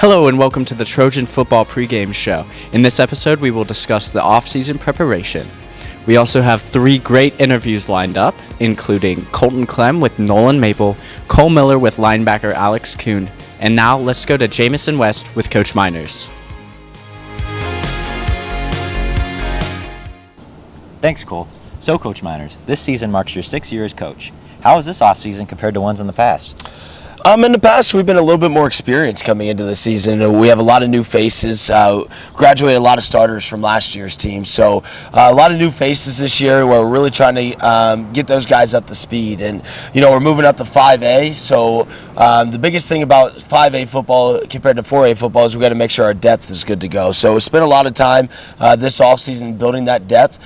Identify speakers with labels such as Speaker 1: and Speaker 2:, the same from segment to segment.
Speaker 1: Hello and welcome to the Trojan Football Pregame Show. In this episode, we will discuss the off-season preparation. We also have 3 great interviews lined up, including Colton Clem with Nolan Maple, Cole Miller with linebacker Alex Coon, and now let's go to Jamison West with Coach Miners.
Speaker 2: Thanks, Cole. So, Coach Miners, this season marks your 6th year as coach. How is this offseason compared to ones in the past?
Speaker 3: In the past, we've been a little bit more experienced coming into the season. We have a lot of new faces, graduated a lot of starters from last year's team. So a lot of new faces this year where we're really trying to get those guys up to speed. And, we're moving up to 5A. So the biggest thing about 5A football compared to 4A football is we've got to make sure our depth is good to go. So we spent a lot of time this offseason building that depth,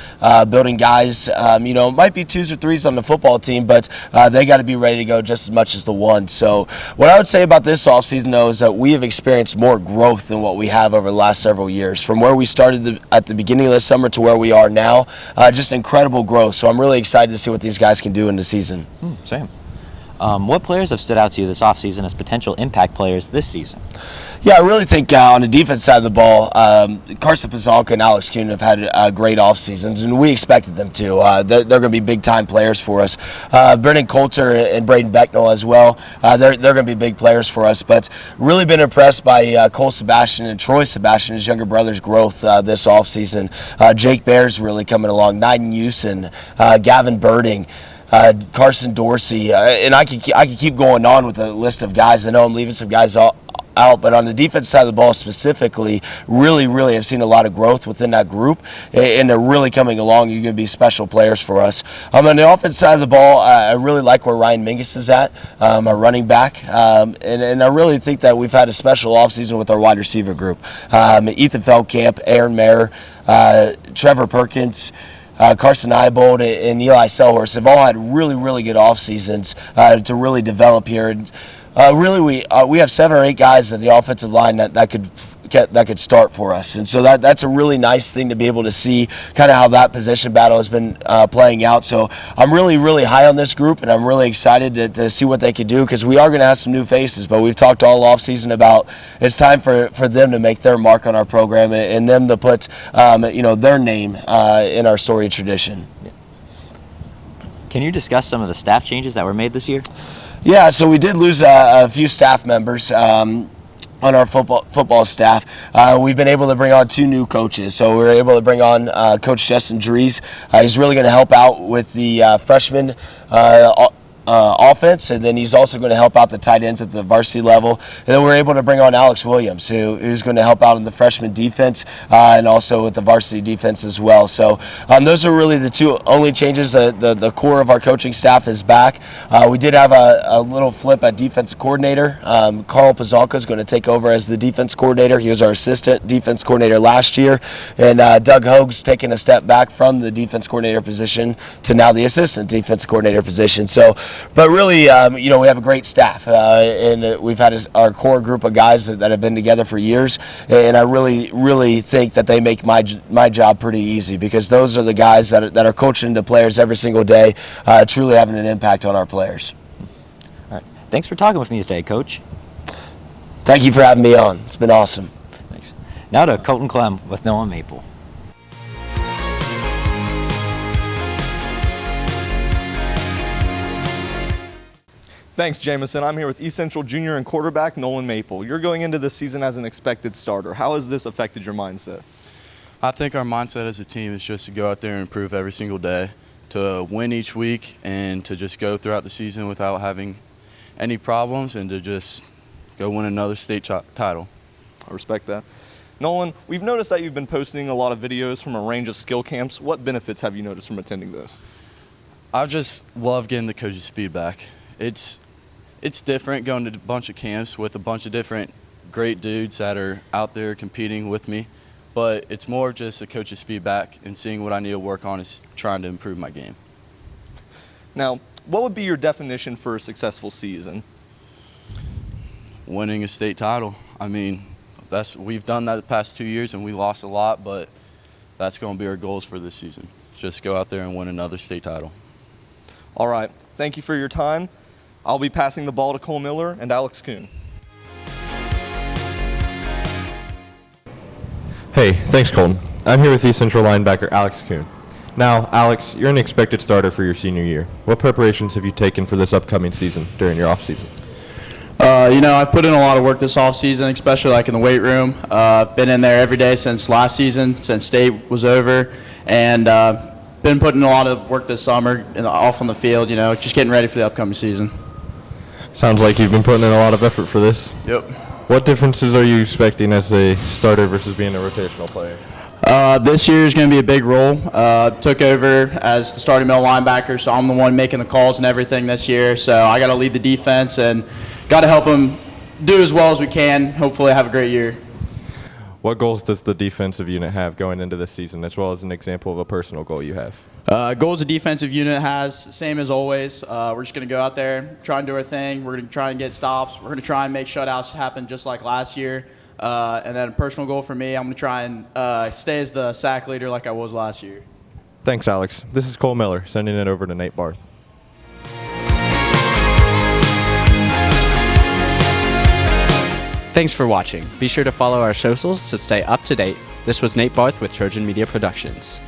Speaker 3: building guys, it might be 2s or 3s on the football team, but they got to be ready to go just as much as the 1s. So what I would say about this offseason, though, is that we have experienced more growth than what we have over the last several years. From where we started at the beginning of the summer to where we are now, just incredible growth. So I'm really excited to see what these guys can do in the season.
Speaker 2: Same. What players have stood out to you this offseason as potential impact players this season?
Speaker 3: Yeah, I really think on the defense side of the ball, Carson Pizanka and Alex Coon have had great off seasons, and we expected them to. They're going to be big-time players for us. Brennan Coulter and Braden Becknell as well, they're going to be big players for us. But really been impressed by Cole Sebastian and Troy Sebastian, his younger brother's growth this offseason. Jake Bear's really coming along, Nyden Houston, Gavin Birding. Carson Dorsey, and I could keep going on with the list of guys. I know I'm leaving some guys out, but on the defense side of the ball specifically, really have seen a lot of growth within that group, and they're really coming along. You're going to be special players for us. On the offense side of the ball, I really like where Ryan Mingus is at, our running back, and I really think that we've had a special offseason with our wide receiver group. Ethan Feldkamp, Aaron Mayer, Trevor Perkins, Carson Eibold and Eli Selhorst have all had really good off seasons to really develop here. And we have 7 or 8 guys at the offensive line that could start for us, and so that's a really nice thing to be able to see kind of how that position battle has been playing out. So I'm really high on this group, and I'm really excited to see what they could do, because we are going to have some new faces. But we've talked all off season about it's time for them to make their mark on our program and them to put their name in our story tradition.
Speaker 2: Can you discuss some of the staff changes that were made this year?
Speaker 3: Yeah, so we did lose a few staff members on our football staff. We've been able to bring on 2 new coaches. So we were able to bring on Coach Justin Dries. He's really going to help out with the freshman offense, and then he's also going to help out the tight ends at the varsity level. And then we're able to bring on Alex Williams, who's going to help out in the freshman defense and also with the varsity defense as well. So those are really the 2 only changes. The core of our coaching staff is back. We did have a little flip at defensive coordinator. Carl Pizanka is going to take over as the defense coordinator. He was our assistant defense coordinator last year, and Doug Hogue's taking a step back from the defense coordinator position to now the assistant defense coordinator position. So but really, we have a great staff, and we've had our core group of guys that have been together for years, and I really think that they make my job pretty easy, because those are the guys that are coaching the players every single day, truly having an impact on our players.
Speaker 2: All right. Thanks for talking with me today, Coach.
Speaker 3: Thank you for having me on. It's been awesome.
Speaker 2: Thanks. Now to Colton Clem with Nolan Maple.
Speaker 4: Thanks, Jamison. I'm here with East Central junior and quarterback Nolan Maple. You're going into this season as an expected starter. How has this affected your mindset?
Speaker 5: I think our mindset as a team is just to go out there and improve every single day, to win each week, and to just go throughout the season without having any problems, and to just go win another state title.
Speaker 4: I respect that. Nolan, we've noticed that you've been posting a lot of videos from a range of skill camps. What benefits have you noticed from attending those?
Speaker 5: I just love getting the coaches' feedback. It's different going to a bunch of camps with a bunch of different great dudes that are out there competing with me, but it's more just a coach's feedback and seeing what I need to work on is trying to improve my game.
Speaker 4: Now, what would be your definition for a successful season?
Speaker 5: Winning a state title. I mean, we've done that the past 2 years and we lost a lot, but that's going to be our goals for this season. Just go out there and win another state title.
Speaker 4: All right. Thank you for your time. I'll be passing the ball to Cole Miller and Alex Coon.
Speaker 6: Hey, thanks, Colton. I'm here with East Central linebacker Alex Coon. Now, Alex, you're an expected starter for your senior year. What preparations have you taken for this upcoming season during your offseason?
Speaker 7: I've put in a lot of work this offseason, especially like in the weight room. I've been in there every day since last season, since state was over, and been putting a lot of work this summer off on the field, just getting ready for the upcoming season.
Speaker 6: Sounds like you've been putting in a lot of effort for this.
Speaker 7: Yep.
Speaker 6: What differences are you expecting as a starter versus being a rotational player?
Speaker 7: This year is going to be a big role. Took over as the starting middle linebacker, so I'm the one making the calls and everything this year. So I got to lead the defense and got to help them do as well as we can. Hopefully have a great year.
Speaker 6: What goals does the defensive unit have going into this season, as well as an example of a personal goal you have?
Speaker 7: Goals the defensive unit has, same as always. We're just going to go out there, try and do our thing. We're going to try and get stops. We're going to try and make shutouts happen just like last year. And then a personal goal for me, I'm going to try and stay as the sack leader like I was last year.
Speaker 6: Thanks, Alex. This is Cole Miller, sending it over to Nate Barth.
Speaker 1: Thanks for watching. Be sure to follow our socials to stay up to date. This was Nate Barth with Trojan Media Productions.